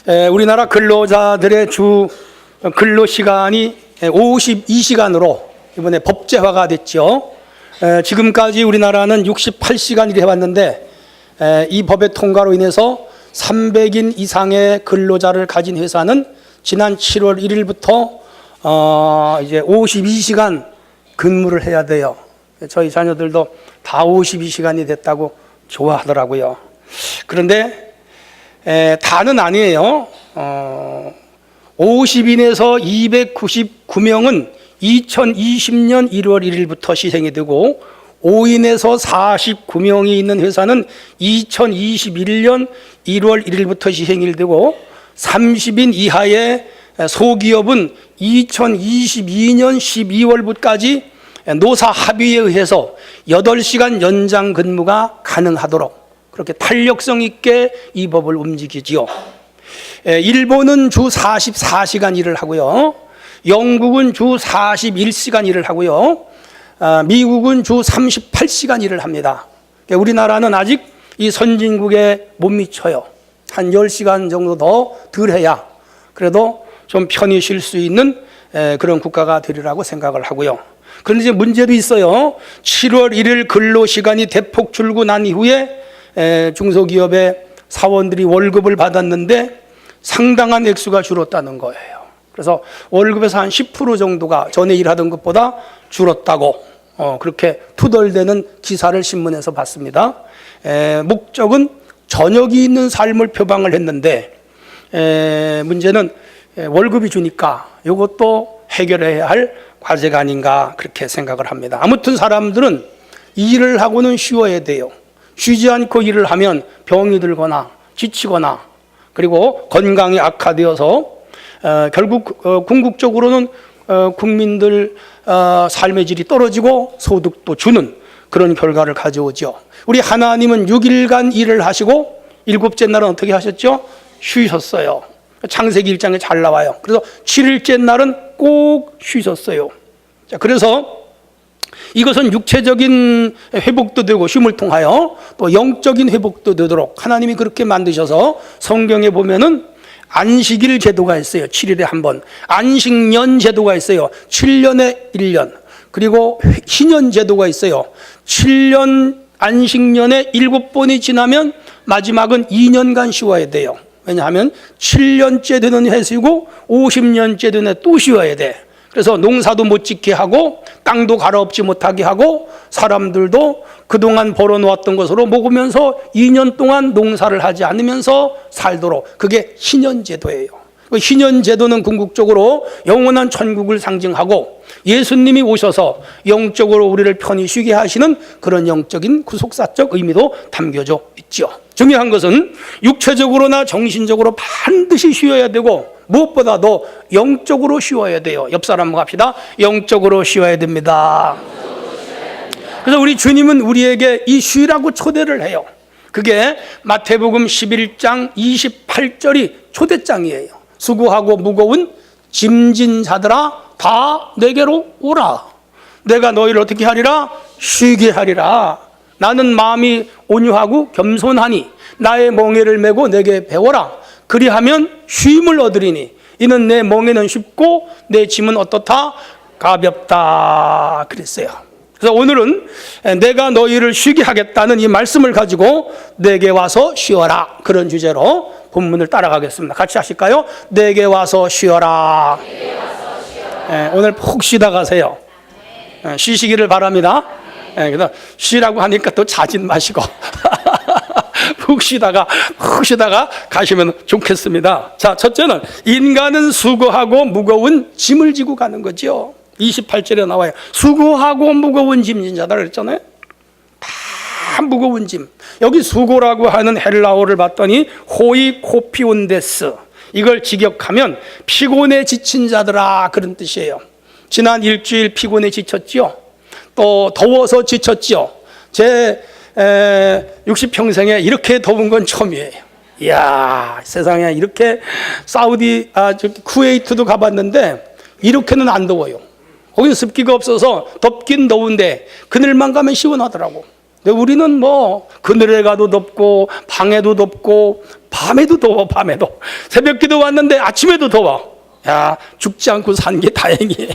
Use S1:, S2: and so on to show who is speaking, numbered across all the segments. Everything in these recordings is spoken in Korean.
S1: 우리나라 근로자들의 주 근로시간이 52시간으로 이번에 법제화가 됐죠. 지금까지 우리나라는 68시간 일을 해왔는데 이 법의 통과로 인해서 300인 이상의 근로자를 가진 회사는 지난 7월 1일부터 이제 52시간 근무를 해야 돼요. 저희 자녀들도 다 52시간이 됐다고 좋아하더라고요. 그런데 다는 아니에요. 50인에서 299명은 2020년 1월 1일부터 시행이 되고 5인에서 49명이 있는 회사는 2021년 1월 1일부터 시행이 되고 30인 이하의 소기업은 2022년 12월부터까지 노사 합의에 의해서 8시간 연장 근무가 가능하도록 그렇게 탄력성 있게 이 법을 움직이지요. 일본은 주 44시간 일을 하고요. 영국은 주 41시간 일을 하고요. 미국은 주 38시간 일을 합니다. 우리나라는 아직 이 선진국에 못 미쳐요. 한 10시간 정도 더 덜 해야 그래도 좀 편히 쉴 수 있는 그런 국가가 되리라고 생각을 하고요. 그런데 이제 문제도 있어요. 7월 1일 근로시간이 대폭 줄고 난 이후에 중소기업의 사원들이 월급을 받았는데 상당한 액수가 줄었다는 거예요. 그래서 월급에서 한 10% 정도가 전에 일하던 것보다 줄었다고 그렇게 투덜대는 기사를 신문에서 봤습니다. 목적은 저녁이 있는 삶을 표방을 했는데 문제는 월급이 주니까 이것도 해결해야 할 과제가 아닌가 그렇게 생각을 합니다. 아무튼 사람들은 일을 하고는 쉬어야 돼요. 쉬지 않고 일을 하면 병이 들거나 지치거나 그리고 건강이 악화되어서 결국 궁극적으로는 국민들 삶의 질이 떨어지고 소득도 주는 그런 결과를 가져오죠. 우리 하나님은 6일간 일을 하시고 7째 날은 어떻게 하셨죠? 쉬셨어요. 창세기 1장에 잘 나와요. 그래서 7일째 날은 꼭 쉬셨어요. 자, 그래서 이것은 육체적인 회복도 되고 쉼을 통하여 또 영적인 회복도 되도록 하나님이 그렇게 만드셔서 성경에 보면은 안식일 제도가 있어요. 7일에 한 번. 안식년 제도가 있어요. 7년에 1년. 그리고 희년 제도가 있어요. 7년 안식년에 7번이 지나면 마지막은 2년간 쉬어야 돼요. 왜냐하면 7년째 되는 해수이고 50년째 되는 해 또 쉬어야 돼. 그래서 농사도 못 짓게 하고 땅도 갈아엎지 못하게 하고 사람들도 그동안 벌어놓았던 것으로 먹으면서 2년 동안 농사를 하지 않으면서 살도록 그게 희년제도예요. 희년제도는 궁극적으로 영원한 천국을 상징하고 예수님이 오셔서 영적으로 우리를 편히 쉬게 하시는 그런 영적인 구속사적 의미도 담겨져 있죠. 중요한 것은 육체적으로나 정신적으로 반드시 쉬어야 되고 무엇보다도 영적으로 쉬어야 돼요. 옆 사람과 합시다. 영적으로 쉬어야 됩니다. 그래서 우리 주님은 우리에게 이 쉬라고 초대를 해요. 그게 마태복음 11장 28절이 초대장이에요. 수고하고 무거운 짐진 자들아 다 내게로 오라. 내가 너희를 어떻게 하리라? 쉬게 하리라. 나는 마음이 온유하고 겸손하니 나의 멍에를 메고 내게 배워라. 그리하면 쉼을 얻으리니 이는 내 멍에는 쉽고 내 짐은 어떻다? 가볍다 그랬어요. 그래서 오늘은 내가 너희를 쉬게 하겠다는 이 말씀을 가지고 내게 와서 쉬어라 그런 주제로 본문을 따라가겠습니다. 같이 하실까요? 내게 와서 쉬어라. 오늘 푹 쉬다 가세요. 쉬시기를 바랍니다. 그래서 쉬라고 하니까 또 자진 마시고 푹 쉬다가 가시면 좋겠습니다. 자, 첫째는 인간은 수고하고 무거운 짐을 지고 가는 거죠. 28절에 나와요. 수고하고 무거운 짐진 자다 그랬잖아요. 다 무거운 짐. 여기 수고라고 하는 헬라어를 봤더니 호이 코피온데스. 이걸 직역하면 피곤에 지친 자들아 그런 뜻이에요. 지난 일주일 피곤에 지쳤죠. 또 더워서 지쳤죠. 제 60평생에 이렇게 더운 건 처음이에요. 이야, 세상에 이렇게 쿠웨이트도 가봤는데 이렇게는 안 더워요. 거기 습기가 없어서 덥긴 더운데 그늘만 가면 시원하더라고. 근데 우리는 뭐 그늘에 가도 덥고 방에도 덥고 밤에도 더워. 밤에도 새벽기도 왔는데 아침에도 더워. 야, 죽지 않고 산 게 다행이에요.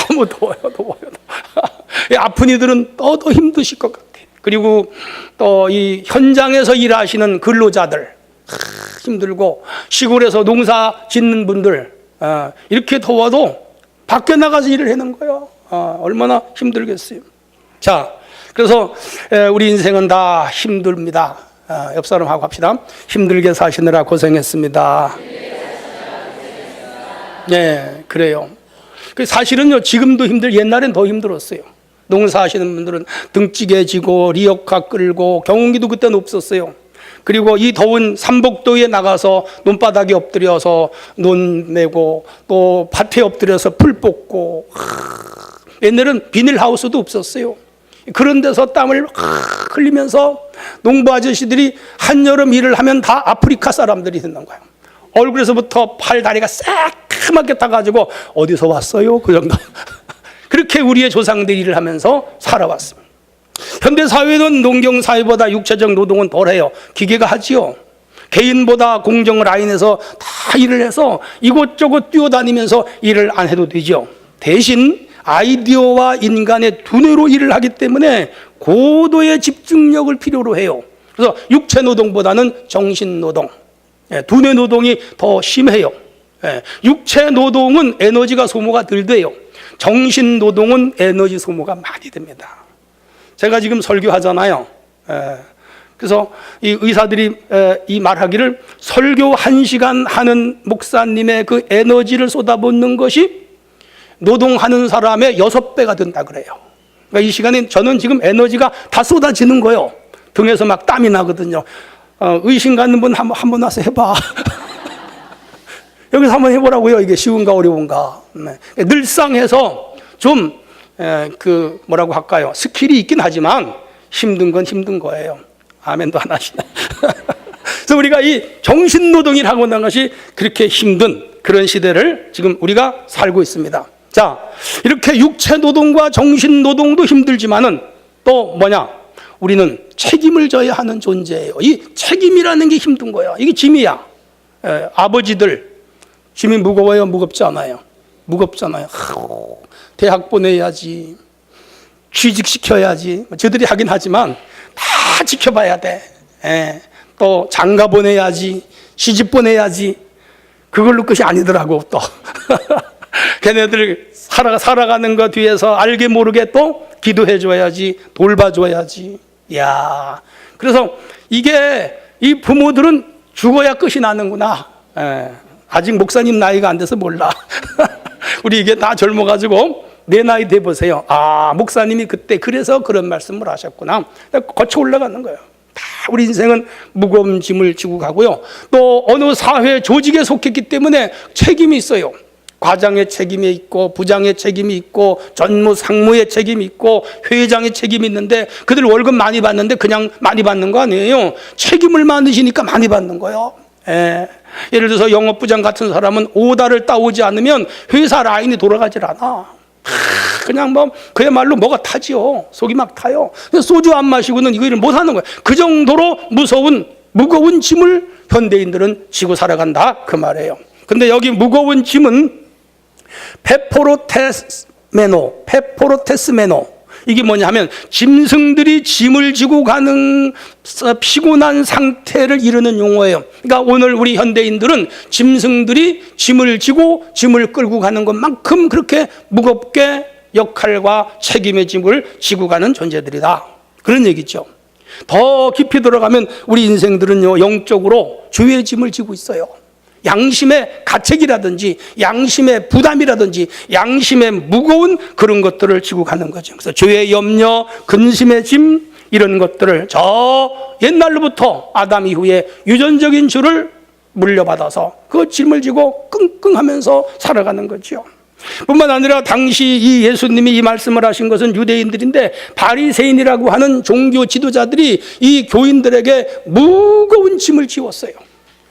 S1: 너무 더워요. 아픈 이들은 더 힘드실 것 같아요. 그리고 또 이 현장에서 일하시는 근로자들 힘들고, 시골에서 농사 짓는 분들 이렇게 더워도 밖에 나가서 일을 하는 거예요. 얼마나 힘들겠어요. 자, 그래서 우리 인생은 다 힘듭니다. 옆 사람하고 합시다. 힘들게 사시느라 고생했습니다. 네, 그래요. 사실은요, 지금도 옛날엔 더 힘들었어요. 농사하시는 분들은 등찌개지고 리어카 끌고, 경운기도 그때는 없었어요. 그리고 이 더운 삼복도에 나가서 논바닥에 엎드려서 논 메고, 또 밭에 엎드려서 풀 뽑고, 옛날엔 비닐하우스도 없었어요. 그런 데서 땀을 흘리면서 농부 아저씨들이 한여름 일을 하면 다 아프리카 사람들이 듣는 거예요. 얼굴에서부터 팔, 다리가 새까맣게 타가지고 어디서 왔어요? 그 정도. 그렇게 우리의 조상들이 일을 하면서 살아왔습니다. 현대사회는 농경사회보다 육체적 노동은 덜해요. 기계가 하지요. 개인보다 공정 라인에서 다 일을 해서 이곳저곳 뛰어다니면서 일을 안 해도 되죠. 대신 아이디어와 인간의 두뇌로 일을 하기 때문에 고도의 집중력을 필요로 해요. 그래서 육체 노동보다는 정신 노동, 두뇌 노동이 더 심해요. 육체 노동은 에너지가 소모가 덜 돼요. 정신 노동은 에너지 소모가 많이 됩니다. 제가 지금 설교하잖아요. 그래서 이 의사들이 이 말하기를, 설교 1시간 하는 목사님의 그 에너지를 쏟아붓는 것이 노동하는 사람의 6배가 된다 그래요. 그러니까 이 시간에 저는 지금 에너지가 다 쏟아지는 거예요. 등에서 막 땀이 나거든요. 의심 갖는 분 한번 와서 해봐. 여기서 한번 해보라고요. 이게 쉬운가 어려운가. 늘상해서 좀 뭐라고 할까요? 스킬이 있긴 하지만 힘든 건 힘든 거예요. 아멘도 안 하시네. 그래서 우리가 이 정신노동을 하고 난 것이 그렇게 힘든 그런 시대를 지금 우리가 살고 있습니다. 자, 이렇게 육체노동과 정신노동도 힘들지만은 또 뭐냐? 우리는 책임을 져야 하는 존재예요. 이 책임이라는 게 힘든 거예요. 이게 짐이야. 아버지들, 짐이 무거워요? 무겁지 않아요? 무겁잖아요. 대학 보내야지, 취직시켜야지. 저들이 하긴 하지만 다 지켜봐야 돼. 또 장가 보내야지, 시집 보내야지. 그걸로 끝이 아니더라고. 또 걔네들 살아가는 것 뒤에서 알게 모르게 또 기도해줘야지, 돌봐줘야지. 야, 그래서 이게 이 부모들은 죽어야 끝이 나는구나. 아직 목사님 나이가 안 돼서 몰라. 우리 이게 다 젊어가지고 내 나이 돼 보세요. 아, 목사님이 그때 그래서 그런 말씀을 하셨구나. 거쳐 올라가는 거예요. 다 우리 인생은 무거운 짐을 지고 가고요. 또 어느 사회 조직에 속했기 때문에 책임이 있어요. 과장의 책임이 있고, 부장의 책임이 있고, 전무 상무의 책임이 있고, 회장의 책임이 있는데, 그들 월급 많이 받는데 그냥 많이 받는 거 아니에요. 책임을 많으시니까 많이 받는 거예요. 예를 들어서 영업부장 같은 사람은 오다를 따오지 않으면 회사 라인이 돌아가질 않아. 그냥 뭐 그야말로 뭐가 타지요. 속이 막 타요. 소주 안 마시고는 이거 일을 못 하는 거예요. 그 정도로 무거운 짐을 현대인들은 지고 살아간다, 그 말이에요. 근데 여기 무거운 짐은 페포로테스메노. 이게 뭐냐 하면 짐승들이 짐을 지고 가는 피곤한 상태를 이르는 용어예요. 그러니까 오늘 우리 현대인들은 짐승들이 짐을 지고 짐을 끌고 가는 것만큼 그렇게 무겁게 역할과 책임의 짐을 지고 가는 존재들이다, 그런 얘기죠. 더 깊이 들어가면 우리 인생들은요, 영적으로 죄의 짐을 지고 있어요. 양심의 가책이라든지 양심의 부담이라든지 양심의 무거운 그런 것들을 지고 가는 거죠. 그래서 죄의 염려, 근심의 짐, 이런 것들을 저 옛날로부터 아담 이후에 유전적인 죄를 물려받아서 그 짐을 지고 끙끙하면서 살아가는 거죠. 뿐만 아니라 당시 이 예수님이 이 말씀을 하신 것은 유대인들인데, 바리새인이라고 하는 종교 지도자들이 이 교인들에게 무거운 짐을 지웠어요.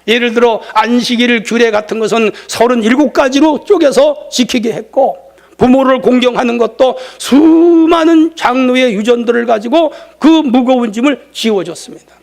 S1: 예를 들어 안식일 규례 같은 것은 37가지로 쪼개서 지키게 했고, 부모를 공경하는 것도 수많은 장로의 유전들을 가지고 그 무거운 짐을 지워줬습니다.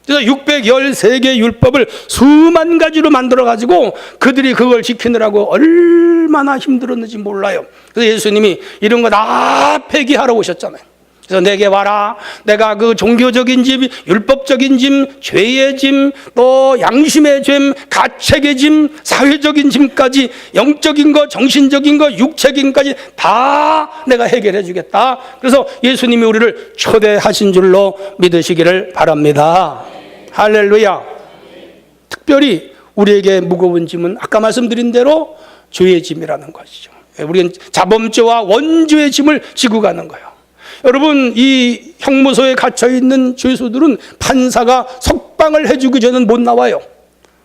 S1: 그래서 613개 율법을 수만 가지로 만들어가지고 그들이 그걸 지키느라고 얼마나 힘들었는지 몰라요. 그래서 예수님이 이런 거 다 폐기하러 오셨잖아요. 그래서 내게 와라. 내가 그 종교적인 짐, 율법적인 짐, 죄의 짐, 또 양심의 짐, 가책의 짐, 사회적인 짐까지, 영적인 거, 정신적인 거, 육체적인 것까지 다 내가 해결해 주겠다. 그래서 예수님이 우리를 초대하신 줄로 믿으시기를 바랍니다. 할렐루야. 특별히 우리에게 무거운 짐은 아까 말씀드린 대로 죄의 짐이라는 것이죠. 우리는 자범죄와 원죄의 짐을 지고 가는 거예요. 여러분, 이 형무소에 갇혀있는 죄수들은 판사가 석방을 해주기 전에는 못 나와요.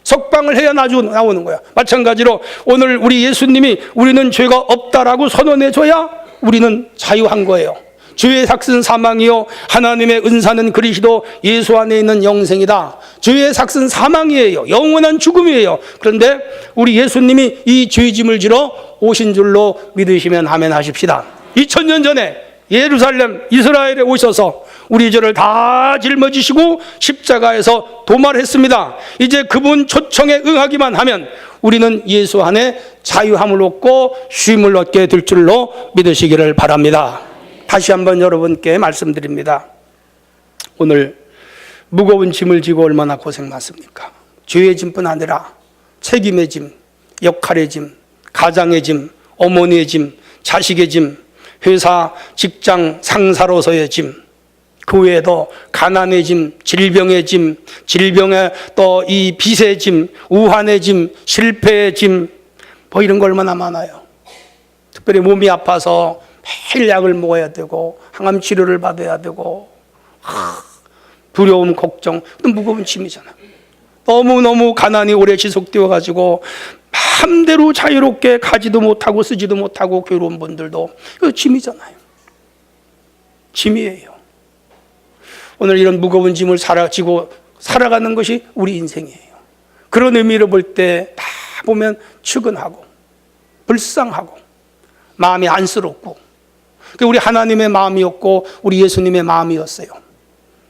S1: 석방을 해야 나오는 거야. 마찬가지로 오늘 우리 예수님이 우리는 죄가 없다라고 선언해줘야 우리는 자유한 거예요. 죄의 삭은 사망이요 하나님의 은사는 그리스도 예수 안에 있는 영생이다. 죄의 삭은 사망이에요. 영원한 죽음이에요. 그런데 우리 예수님이 이 죄짐을 지러 오신 줄로 믿으시면 아멘 하십시다. 2000년 전에 예루살렘 이스라엘에 오셔서 우리 죄를 다 짊어지시고 십자가에서 도말했습니다. 이제 그분 초청에 응하기만 하면 우리는 예수 안에 자유함을 얻고 쉼을 얻게 될 줄로 믿으시기를 바랍니다. 다시 한번 여러분께 말씀드립니다. 오늘 무거운 짐을 지고 얼마나 고생 많습니까? 죄의 짐뿐 아니라 책임의 짐, 역할의 짐, 가장의 짐, 어머니의 짐, 자식의 짐, 회사, 직장, 상사로서의 짐, 그 외에도 가난의 짐, 질병의 짐, 질병의 또 이 빚의 짐, 우환의 짐, 실패의 짐, 뭐 이런 거 얼마나 많아요. 특별히 몸이 아파서 매일 약을 먹어야 되고 항암 치료를 받아야 되고 두려움, 걱정, 무거운 짐이잖아요. 너무너무 가난이 오래 지속되어 가지고 마음대로 자유롭게 가지도 못하고 쓰지도 못하고 괴로운 분들도 그 짐이잖아요. 짐이에요. 오늘 이런 무거운 짐을 지고 살아가는 것이 우리 인생이에요. 그런 의미로 볼 때 다 보면 측은하고 불쌍하고 마음이 안쓰럽고 우리 하나님의 마음이었고 우리 예수님의 마음이었어요.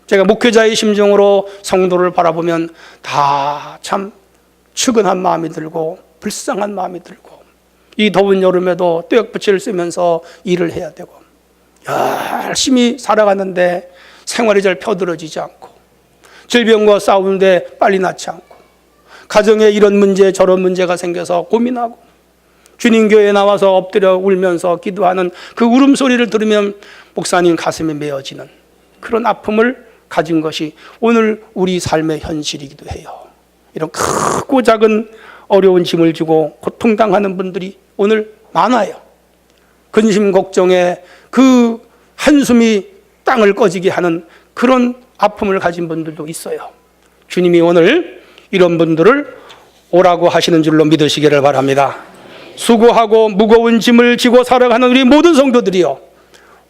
S1: 제가 목회자의 심정으로 성도를 바라보면 다 참 측은한 마음이 들고 불쌍한 마음이 들고 이 더운 여름에도 떼역부치를 쓰면서 일을 해야 되고 열심히 살아가는데 생활이 잘 펴들어지지 않고 질병과 싸우는데 빨리 낫지 않고 가정에 이런 문제 저런 문제가 생겨서 고민하고 주님 교회에 나와서 엎드려 울면서 기도하는 그 울음소리를 들으면 목사님 가슴이 메어지는 그런 아픔을 가진 것이 오늘 우리 삶의 현실이기도 해요. 이런 크고 작은 어려운 짐을 지고 고통당하는 분들이 오늘 많아요. 근심 걱정에 그 한숨이 땅을 꺼지게 하는 그런 아픔을 가진 분들도 있어요. 주님이 오늘 이런 분들을 오라고 하시는 줄로 믿으시기를 바랍니다. 수고하고 무거운 짐을 지고 살아가는 우리 모든 성도들이요,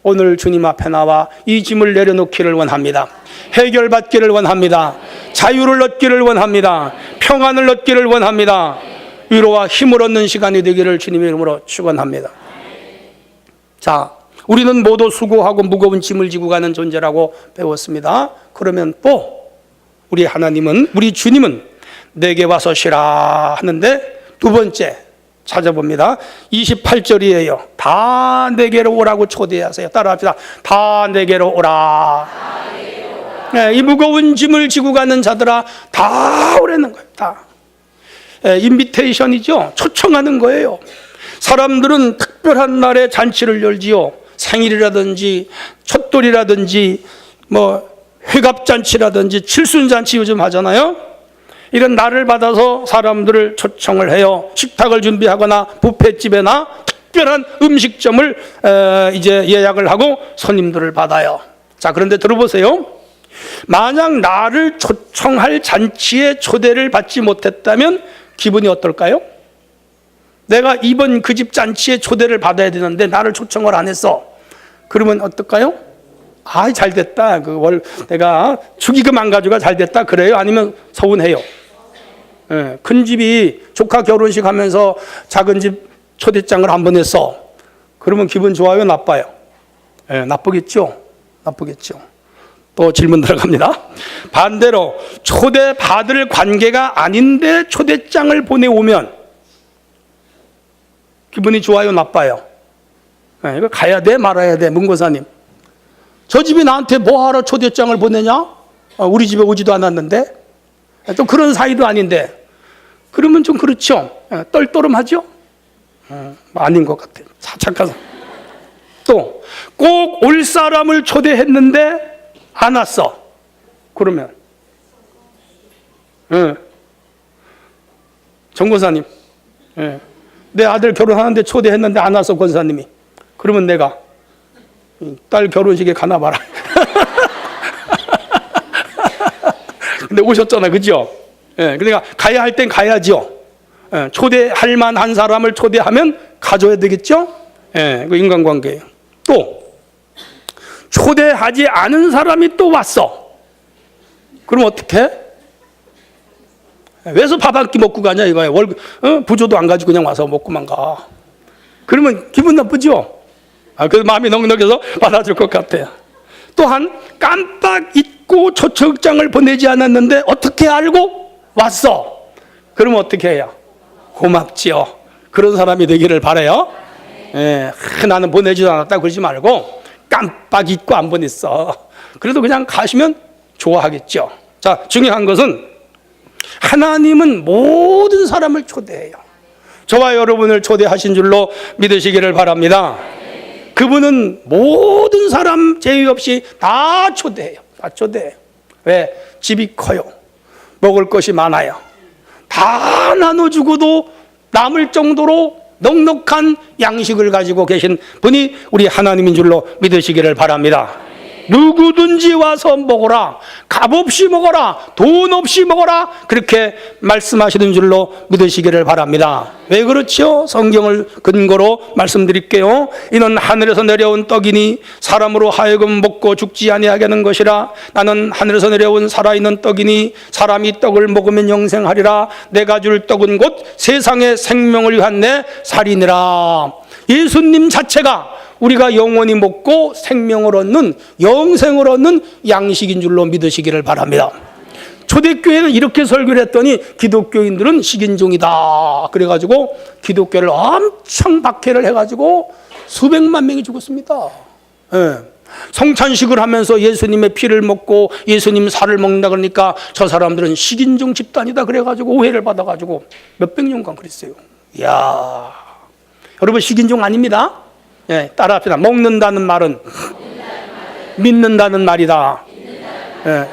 S1: 오늘 주님 앞에 나와 이 짐을 내려놓기를 원합니다. 해결받기를 원합니다. 자유를 얻기를 원합니다. 평안을 얻기를 원합니다. 위로와 힘을 얻는 시간이 되기를 주님의 이름으로 축원합니다. 자, 우리는 모두 수고하고 무거운 짐을 지고 가는 존재라고 배웠습니다. 그러면 또 우리 하나님은, 우리 주님은 내게 와서 쉬라 하는데 두 번째 찾아봅니다. 28절이에요. 다 내게로 오라고 초대하세요. 따라합시다. 다 내게로 오라. 네, 이 무거운 짐을 지고 가는 자들아 다 오라는 거예요. 다. 인비테이션이죠. 초청하는 거예요. 사람들은 특별한 날에 잔치를 열지요. 생일이라든지 첫돌이라든지 뭐 회갑잔치라든지 칠순잔치 요즘 하잖아요. 이런 날을 받아서 사람들을 초청을 해요. 식탁을 준비하거나 뷔페집에나 특별한 음식점을 이제 예약을 하고 손님들을 받아요. 자, 그런데 들어보세요. 만약 나를 초청할 잔치에 초대를 받지 못했다면 기분이 어떨까요? 내가 이번 그 집 잔치에 초대를 받아야 되는데 나를 초청을 안 했어. 그러면 어떨까요? 아, 잘 됐다. 내가 축의금 안 가져가 잘 됐다. 그래요? 아니면 서운해요? 큰 집이 조카 결혼식 하면서 작은 집 초대장을 한 번 했어. 그러면 기분 좋아요, 나빠요? 예, 나쁘겠죠? 나쁘겠죠. 또 질문 들어갑니다. 반대로 초대받을 관계가 아닌데 초대장을 보내오면 기분이 좋아요, 나빠요? 예, 이거 가야 돼, 말아야 돼, 문고사님. 저 집이 나한테 뭐하러 초대장을 보내냐? 우리 집에 오지도 않았는데? 또 그런 사이도 아닌데. 그러면 좀 그렇죠. 떨떠름하죠? 아닌 것 같아요. 착각해서. 또 꼭 올 사람을 초대했는데 안 왔어. 그러면 정권사님, 내 아들 결혼하는데 초대했는데 안 왔어, 권사님이. 그러면 내가 딸 결혼식에 가나 봐라. 근데 오셨잖아, 그죠? 그러니까 가야 할 땐 가야죠. 초대할 만한 사람을 초대하면 가줘야 되겠죠? 그 인간관계예요. 또 초대하지 않은 사람이 또 왔어. 그럼 어떻게? 왜서 밥 한 끼 먹고 가냐 이거예요. 부조도 안 가지고 그냥 와서 먹고만 가. 그러면 기분 나쁘죠? 그래서 마음이 넉넉해서 받아줄 것 같아요. 또한 깜빡 잊고 초청장을 보내지 않았는데 어떻게 알고 왔어? 그러면 어떻게 해요? 고맙지요. 그런 사람이 되기를 바라요. 나는 보내지도 않았다 그러지 말고 깜빡 잊고 안 보냈어. 그래도 그냥 가시면 좋아하겠죠. 자, 중요한 것은 하나님은 모든 사람을 초대해요. 저와 여러분을 초대하신 줄로 믿으시기를 바랍니다. 그분은 모든 사람 제의 없이 다 초대해요. 다 초대해요. 왜? 집이 커요. 먹을 것이 많아요. 다 나눠주고도 남을 정도로 넉넉한 양식을 가지고 계신 분이 우리 하나님인 줄로 믿으시기를 바랍니다. 누구든지 와서 먹어라, 값없이 먹어라, 돈 없이 먹어라, 그렇게 말씀하시는 줄로 믿으시기를 바랍니다. 왜 그렇죠? 성경을 근거로 말씀드릴게요. 이는 하늘에서 내려온 떡이니 사람으로 하여금 먹고 죽지 아니하게 하는 것이라. 나는 하늘에서 내려온 살아있는 떡이니 사람이 떡을 먹으면 영생하리라. 내가 줄 떡은 곧 세상의 생명을 위한 내 살이니라. 예수님 자체가 우리가 영원히 먹고 생명을 얻는, 영생을 얻는 양식인 줄로 믿으시기를 바랍니다. 초대교회는 이렇게 설교를 했더니 기독교인들은 식인종이다 그래가지고 기독교를 엄청 박해를 해가지고 수백만 명이 죽었습니다. 성찬식을 하면서 예수님의 피를 먹고 예수님 살을 먹는다 그러니까 저 사람들은 식인종 집단이다 그래가지고 오해를 받아가지고 몇백 년간 그랬어요. 이야, 여러분 식인종 아닙니다. 따라합시다. 먹는다는 말은 믿는다는 말이다.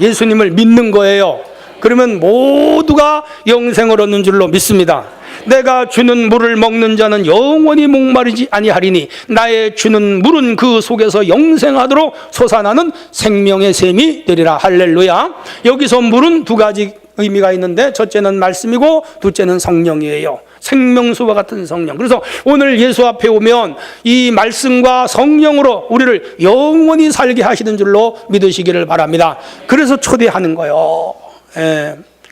S1: 예수님을 믿는 거예요. 그러면 모두가 영생을 얻는 줄로 믿습니다. 내가 주는 물을 먹는 자는 영원히 목마르지 아니하리니 나의 주는 물은 그 속에서 영생하도록 솟아나는 생명의 샘이 되리라. 할렐루야. 여기서 물은 두 가지 의미가 있는데 첫째는 말씀이고 둘째는 성령이에요. 생명수와 같은 성령. 그래서 오늘 예수 앞에 오면 이 말씀과 성령으로 우리를 영원히 살게 하시는 줄로 믿으시기를 바랍니다. 그래서 초대하는 거예요.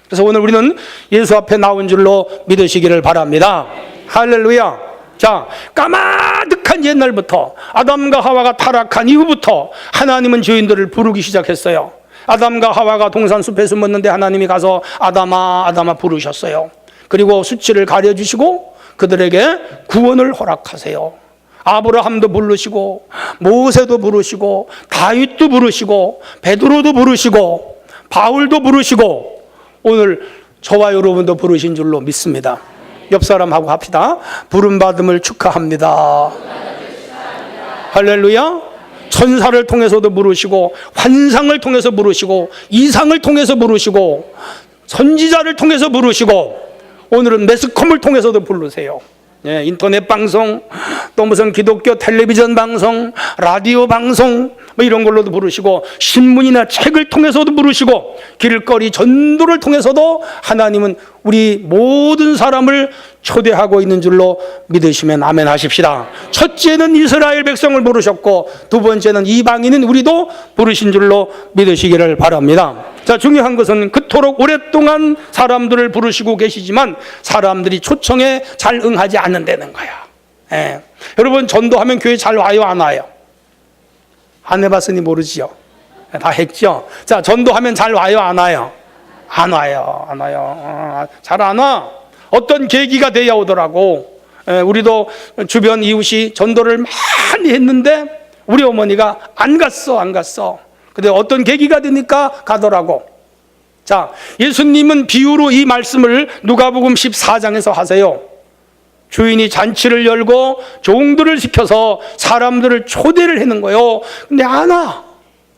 S1: 그래서 오늘 우리는 예수 앞에 나온 줄로 믿으시기를 바랍니다. 할렐루야. 자, 까마득한 옛날부터 아담과 하와가 타락한 이후부터 하나님은 죄인들을 부르기 시작했어요. 아담과 하와가 동산숲에 숨었는데 하나님이 가서 아담아 아담아 부르셨어요. 그리고 수치를 가려주시고 그들에게 구원을 허락하세요. 아브라함도 부르시고 모세도 부르시고 다윗도 부르시고 베드로도 부르시고 바울도 부르시고 오늘 저와 여러분도 부르신 줄로 믿습니다. 옆 사람하고 합시다. 부름받음을 축하합니다. 할렐루야. 천사를 통해서도 부르시고 환상을 통해서 부르시고 이상을 통해서 부르시고 선지자를 통해서 부르시고 오늘은 매스컴을 통해서도 부르세요. 인터넷 방송, 또 무슨 기독교 텔레비전 방송, 라디오 방송 뭐 이런 걸로도 부르시고 신문이나 책을 통해서도 부르시고 길거리 전도를 통해서도 하나님은 우리 모든 사람을 초대하고 있는 줄로 믿으시면 아멘 하십시다. 첫째는 이스라엘 백성을 부르셨고 두 번째는 이방인인 우리도 부르신 줄로 믿으시기를 바랍니다. 자, 중요한 것은 그토록 오랫동안 사람들을 부르시고 계시지만 사람들이 초청에 잘 응하지 않는다는 거야. 예. 여러분, 전도하면 교회 잘 와요, 안 와요? 안 해봤으니 모르지요. 다 했죠. 자, 전도하면 잘 와요, 안 와요? 안 와요, 안 와요. 잘 안 와. 어떤 계기가 돼야 오더라고. 예, 우리도 주변 이웃이 전도를 많이 했는데 우리 어머니가 안 갔어. 근데 어떤 계기가 되니까 가더라고. 자, 예수님은 비유로 이 말씀을 누가복음 14장에서 하세요. 주인이 잔치를 열고 종들을 시켜서 사람들을 초대를 하는 거예요. 근데 안 와.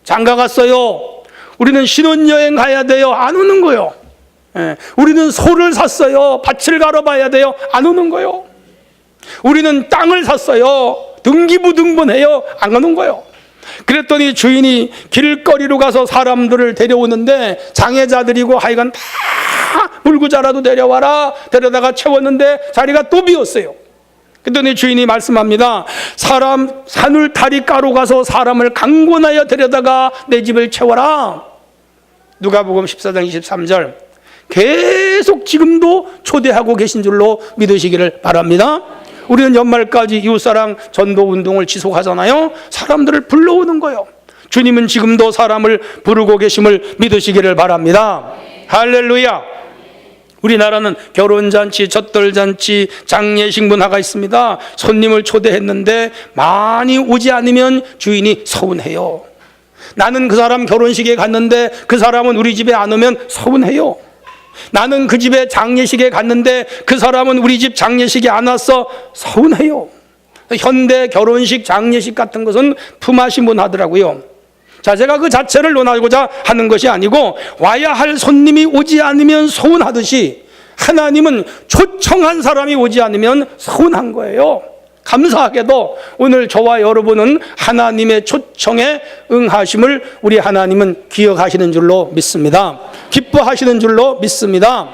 S1: 장가 갔어요. 우리는 신혼여행 가야 돼요. 안 오는 거예요. 예. 우리는 소를 샀어요. 밭을 갈아봐야 돼요. 안 오는 거예요. 우리는 땅을 샀어요. 등기부등본해요. 안 가는 거예요. 그랬더니 주인이 길거리로 가서 사람들을 데려오는데 장애자들이고 하여간 다 물구자라도 데려와라. 데려다가 채웠는데 자리가 또 비었어요. 그랬더니 주인이 말씀합니다. 사람 산울타리 까로 가서 사람을 강권하여 데려다가 내 집을 채워라. 누가복음 14장 23절. 계속 지금도 초대하고 계신 줄로 믿으시기를 바랍니다. 우리는 연말까지 이웃사랑 전도운동을 지속하잖아요. 사람들을 불러오는 거예요. 주님은 지금도 사람을 부르고 계심을 믿으시기를 바랍니다. 할렐루야. 우리나라는 결혼잔치, 젖돌잔치, 장례식 문화가 있습니다. 손님을 초대했는데 많이 오지 않으면 주인이 서운해요. 나는 그 사람 결혼식에 갔는데 그 사람은 우리 집에 안 오면 서운해요. 나는 그 집에 장례식에 갔는데 그 사람은 우리 집 장례식에 안 왔어. 서운해요. 현대 결혼식, 장례식 같은 것은 품앗이 문화더라고요. 자, 제가 그 자체를 논하고자 하는 것이 아니고 와야 할 손님이 오지 않으면 서운하듯이 하나님은 초청한 사람이 오지 않으면 서운한 거예요. 감사하게도 오늘 저와 여러분은 하나님의 초청에 응하심을 우리 하나님은 기억하시는 줄로 믿습니다. 기뻐하시는 줄로 믿습니다.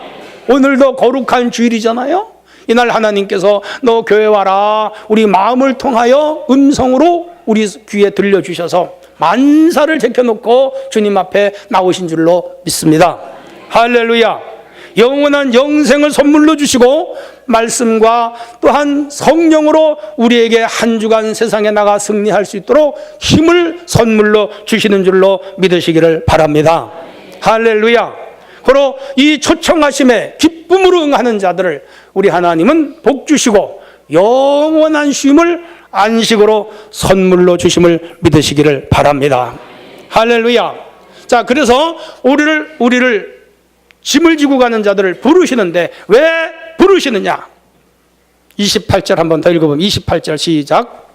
S1: 오늘도 거룩한 주일이잖아요. 이날 하나님께서 너 교회 와라. 우리 마음을 통하여 음성으로 우리 귀에 들려주셔서 만사를 제껴놓고 주님 앞에 나오신 줄로 믿습니다. 할렐루야. 영원한 영생을 선물로 주시고 말씀과 또한 성령으로 우리에게 한 주간 세상에 나가 승리할 수 있도록 힘을 선물로 주시는 줄로 믿으시기를 바랍니다. 할렐루야. 그로 이 초청하심에 기쁨으로 응하는 자들을 우리 하나님은 복 주시고 영원한 쉼을 안식으로 선물로 주심을 믿으시기를 바랍니다. 할렐루야. 자, 그래서 우리를 짐을 지고 가는 자들을 부르시는데 왜 부르시느냐? 28절 한번 더 읽어보면 28절 시작.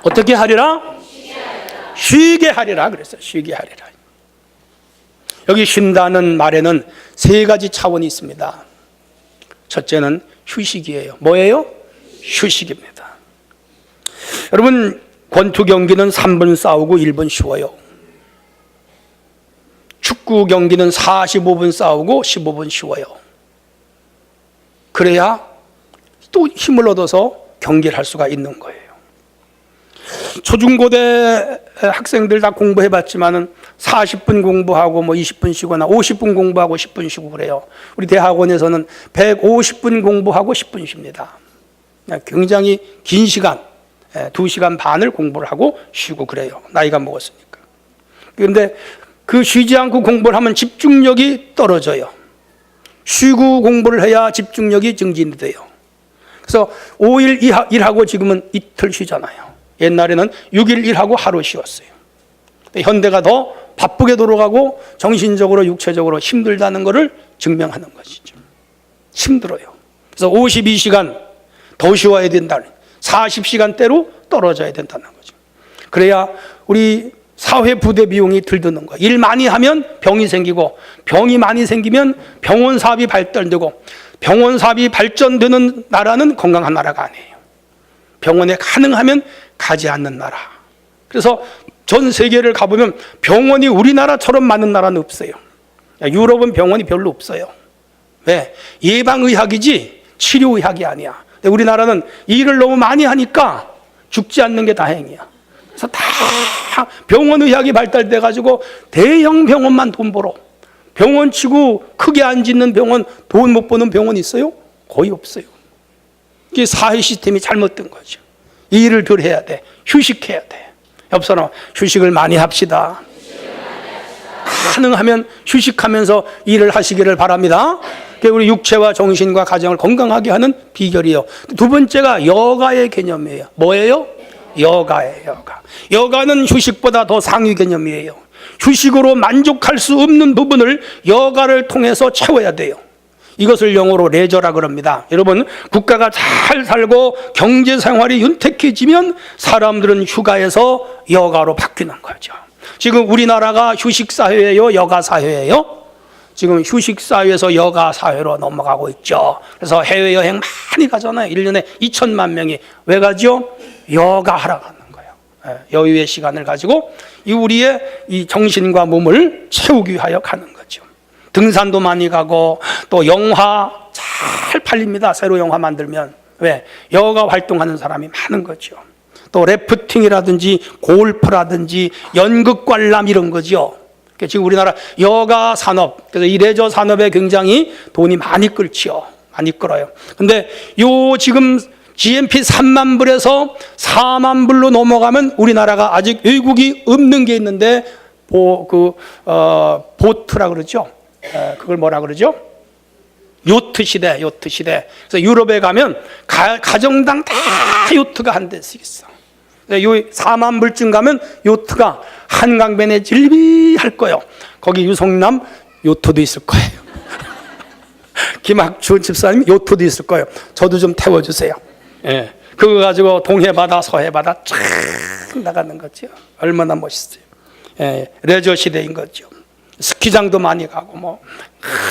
S1: 어떻게 하리라? 쉬게 하리라 그랬어요. 쉬게 하리라. 여기 쉰다는 말에는 세 가지 차원이 있습니다. 첫째는 휴식이에요. 뭐예요? 휴식입니다. 여러분, 권투 경기는 3분 싸우고 1분 쉬어요. 축구 경기는 45분 싸우고 15분 쉬어요. 그래야 또 힘을 얻어서 경기를 할 수가 있는 거예요. 초중고대 학생들 다 공부해봤지만은 40분 공부하고 뭐 20분 쉬거나 50분 공부하고 10분 쉬고 그래요. 우리 대학원에서는 150분 공부하고 10분 쉽니다. 굉장히 긴 시간, 2시간 반을 공부를 하고 쉬고 그래요. 나이가 먹었으니까. 그런데 그 쉬지 않고 공부를 하면 집중력이 떨어져요. 쉬고 공부를 해야 집중력이 증진이 돼요. 그래서 5일 일하고 지금은 이틀 쉬잖아요. 옛날에는 6일 일하고 하루 쉬었어요. 현대가 더 바쁘게 돌아가고 정신적으로 육체적으로 힘들다는 것을 증명하는 것이죠. 힘들어요. 그래서 52시간 더 쉬어야 된다는 40시간대로 떨어져야 된다는 거죠. 그래야 우리 사회 부대 비용이 덜 드는 거예요. 일 많이 하면 병이 생기고 병이 많이 생기면 병원 사업이 발달되고 병원 사업이 발전되는 나라는 건강한 나라가 아니에요. 병원에 가능하면 가지 않는 나라. 그래서 전 세계를 가보면 병원이 우리나라처럼 많은 나라는 없어요. 유럽은 병원이 별로 없어요. 왜? 예방의학이지 치료의학이 아니야. 근데 우리나라는 일을 너무 많이 하니까 죽지 않는 게 다행이야. 그래서 다 병원의학이 발달돼 가지고 대형 병원만 돈 벌어. 병원치고 크게 안 짓는 병원, 돈 못 버는 병원 있어요? 거의 없어요. 이게 사회 시스템이 잘못된 거죠. 일을 덜 해야 돼. 휴식해야 돼. 옆 사람, 휴식을 많이 합시다. 가능하면 휴식하면서 일을 하시기를 바랍니다. 그게 우리 육체와 정신과 가정을 건강하게 하는 비결이에요. 두 번째가 여가의 개념이에요. 뭐예요? 여가예요. 여가. 여가는 휴식보다 더 상위 개념이에요. 휴식으로 만족할 수 없는 부분을 여가를 통해서 채워야 돼요. 이것을 영어로 레저라 그럽니다. 여러분, 국가가 잘 살고 경제 생활이 윤택해지면 사람들은 휴가에서 여가로 바뀌는 거죠. 지금 우리나라가 휴식 사회예요, 여가 사회예요? 지금 휴식 사회에서 여가 사회로 넘어가고 있죠. 그래서 해외여행 많이 가잖아요. 1년에 2천만 명이. 왜 가죠? 여가하러 가는 거예요. 여유의 시간을 가지고 우리의 이 정신과 몸을 채우기 위하여 가는 거죠. 등산도 많이 가고 또 영화 잘 팔립니다. 새로 영화 만들면. 왜? 여가 활동하는 사람이 많은 거죠. 또 래프팅이라든지 골프라든지 연극 관람 이런 거죠. 지금 우리나라 여가 산업, 그래서 이 레저 산업에 굉장히 돈이 많이 끌지요. 많이 끌어요. 근데 요 지금 GNP 3만 불에서 4만 불로 넘어가면 우리나라가 아직 외국이 없는 게 있는데 보트라 그러죠. 그걸 뭐라 그러죠? 요트 시대, 요트 시대. 그래서 유럽에 가면 가정당 다 요트가 한 대씩 있어. 요 4만 불쯤 가면 요트가 한강변에 질비할 거예요. 거기 유성남 요트도 있을 거예요. 김학준 집사님 요트도 있을 거예요. 저도 좀 태워주세요. 예, 그거 가지고 동해바다, 서해바다 쫙 나가는 거죠. 얼마나 멋있어요. 예, 레저 시대인 거죠. 스키장도 많이 가고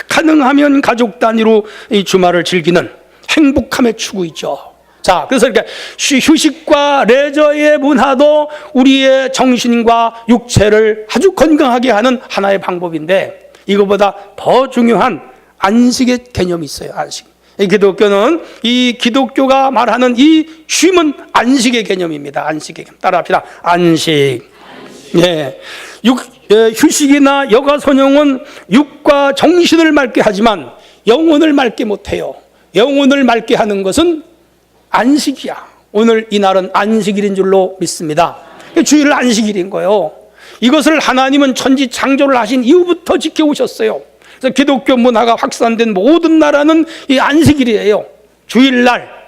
S1: 가능하면 가족 단위로 이 주말을 즐기는 행복함의 추구이죠. 자, 그래서 이렇게 휴식과 레저의 문화도 우리의 정신과 육체를 아주 건강하게 하는 하나의 방법인데, 이거보다 더 중요한 안식의 개념이 있어요. 안식. 이 기독교는, 이 기독교가 말하는 이 쉼은 안식의 개념입니다. 안식의 개념. 따라합시다. 안식. 예. 휴식이나 여가선용은 육과 정신을 맑게 하지만 영혼을 맑게 못해요. 영혼을 맑게 하는 것은 안식이야. 오늘 이날은 안식일인 줄로 믿습니다. 주일을 안식일인 거예요. 이것을 하나님은 천지 창조를 하신 이후부터 지켜오셨어요. 그래서 기독교 문화가 확산된 모든 나라는 이 안식일이에요. 주일날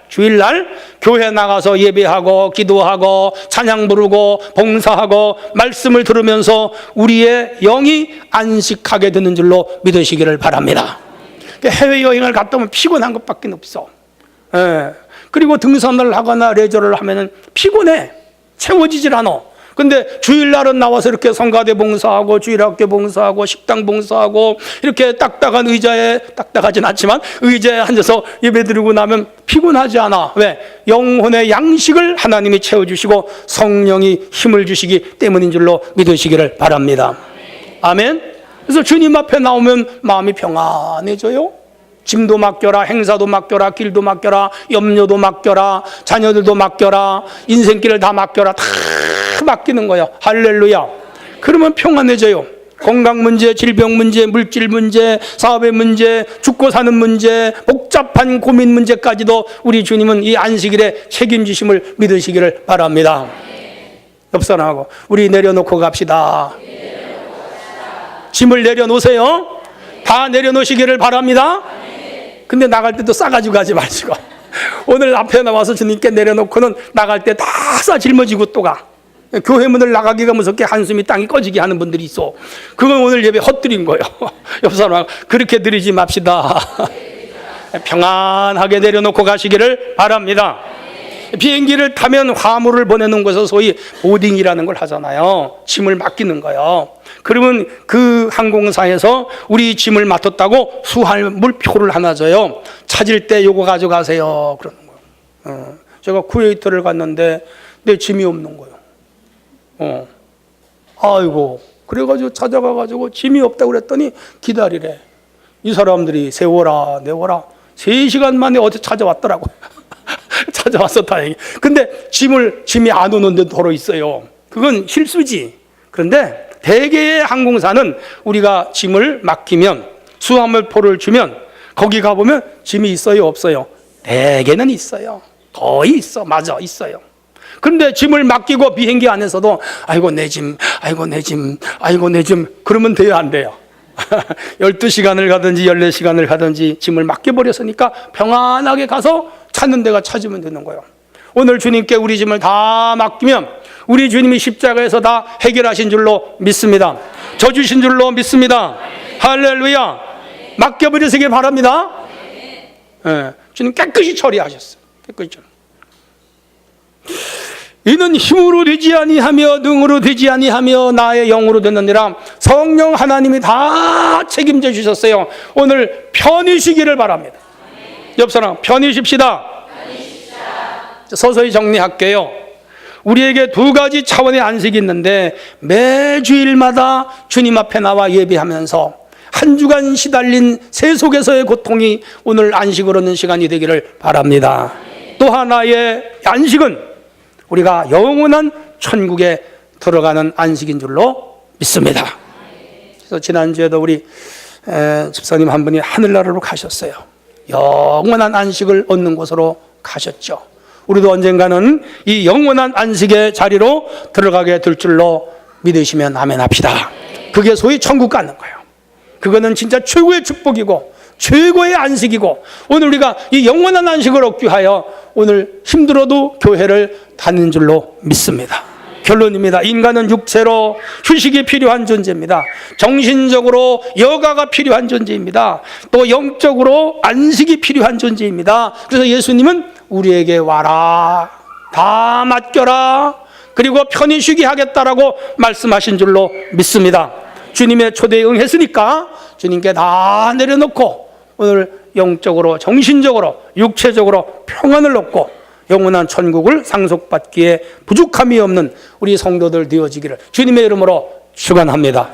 S1: 교회 나가서 예배하고 기도하고 찬양 부르고 봉사하고 말씀을 들으면서 우리의 영이 안식하게 되는 줄로 믿으시기를 바랍니다. 해외여행을 갔다 오면 피곤한 것밖에 없어. 예. 그리고 등산을 하거나 레저를 하면은 피곤해. 채워지질 않아. 근데 주일날은 나와서 이렇게 성가대 봉사하고 주일학교 봉사하고 식당 봉사하고 이렇게 딱딱한 의자에, 딱딱하진 않지만 의자에 앉아서 예배드리고 나면 피곤하지 않아. 왜? 영혼의 양식을 하나님이 채워주시고 성령이 힘을 주시기 때문인 줄로 믿으시기를 바랍니다. 아멘. 그래서 주님 앞에 나오면 마음이 평안해져요. 짐도 맡겨라, 행사도 맡겨라, 길도 맡겨라, 염려도 맡겨라, 자녀들도 맡겨라, 인생길을 다 맡겨라. 다 맡기는 거예요. 할렐루야. 그러면 평안해져요. 건강 문제, 질병 문제, 물질 문제, 사업의 문제, 죽고 사는 문제, 복잡한 고민 문제까지도 우리 주님은 이 안식일에 책임지심을 믿으시기를 바랍니다. 옆 사람하고 우리 내려놓고 갑시다. 짐을 내려놓으세요. 다 내려놓으시기를 바랍니다. 근데 나갈 때도 싸가지고 가지 마시고 오늘 앞에 나와서 주님께 내려놓고는 나갈 때 다 싸 짊어지고 또 가. 교회 문을 나가기가 무섭게 한숨이 땅이 꺼지게 하는 분들이 있어. 그건 오늘 예배 헛들인 거예요. 옆 사람 그렇게 드리지 맙시다. 평안하게 내려놓고 가시기를 바랍니다. 비행기를 타면 화물을 보내는 것을 소위 보딩이라는 걸 하잖아요. 짐을 맡기는 거예요. 그러면 그 항공사에서 우리 짐을 맡았다고 수화물표를 하나 줘요. 찾을 때 요거 가져가세요. 그러는 거예요. 제가 쿠웨이트를 갔는데 내 짐이 없는 거예요. 아이고, 그래가지고 찾아가가지고 짐이 없다고 그랬더니 기다리래. 이 사람들이 세워라, 내워라. 3시간 만에 어디 찾아왔더라고. 찾아와서 다행히. 근데 짐이 안 오는데 도로 있어요. 그건 실수지. 그런데 대개의 항공사는 우리가 짐을 맡기면, 수화물포를 주면 거기 가보면 짐이 있어요, 없어요? 대개는 있어요. 거의 있어. 맞아, 있어요. 그런데 짐을 맡기고 비행기 안에서도 아이고 내 짐, 아이고 내 짐, 아이고 내 짐, 그러면 돼요, 안 돼요? 12시간을 가든지 14시간을 가든지 짐을 맡겨버렸으니까 평안하게 가서 찾는 데가 찾으면 되는 거예요. 오늘 주님께 우리 짐을 다 맡기면 우리 주님이 십자가에서 다 해결하신 줄로 믿습니다. 져주신 줄로 믿습니다. 할렐루야. 맡겨버리시기 바랍니다. 네, 주님 깨끗이 처리하셨어요. 깨끗이 처리. 이는 힘으로 되지 아니하며 능으로 되지 아니하며 나의 영으로 되느니라. 성령 하나님이 다 책임져 주셨어요. 오늘 편히 쉬기를 바랍니다. 옆 사람 편히 쉽시다. 서서히 정리할게요. 우리에게 두 가지 차원의 안식이 있는데 매주일마다 주님 앞에 나와 예배하면서 한 주간 시달린 세 속에서의 고통이 오늘 안식을 얻는 시간이 되기를 바랍니다. 또 하나의 안식은 우리가 영원한 천국에 들어가는 안식인 줄로 믿습니다. 그래서 지난주에도 우리 집사님 한 분이 하늘나라로 가셨어요. 영원한 안식을 얻는 곳으로 가셨죠. 우리도 언젠가는 이 영원한 안식의 자리로 들어가게 될 줄로 믿으시면 아멘 합시다. 그게 소위 천국 가는 거예요. 그거는 진짜 최고의 축복이고 최고의 안식이고, 오늘 우리가 이 영원한 안식을 얻기 위하여 오늘 힘들어도 교회를 다니는 줄로 믿습니다. 결론입니다. 인간은 육체로 휴식이 필요한 존재입니다. 정신적으로 여가가 필요한 존재입니다. 또 영적으로 안식이 필요한 존재입니다. 그래서 예수님은 우리에게 와라, 다 맡겨라, 그리고 편히 쉬게 하겠다라고 말씀하신 줄로 믿습니다. 주님의 초대에 응했으니까 주님께 다 내려놓고 오늘 영적으로, 정신적으로, 육체적으로 평안을 얻고 영원한 천국을 상속받기에 부족함이 없는 우리 성도들 되어지기를 주님의 이름으로 축원합니다.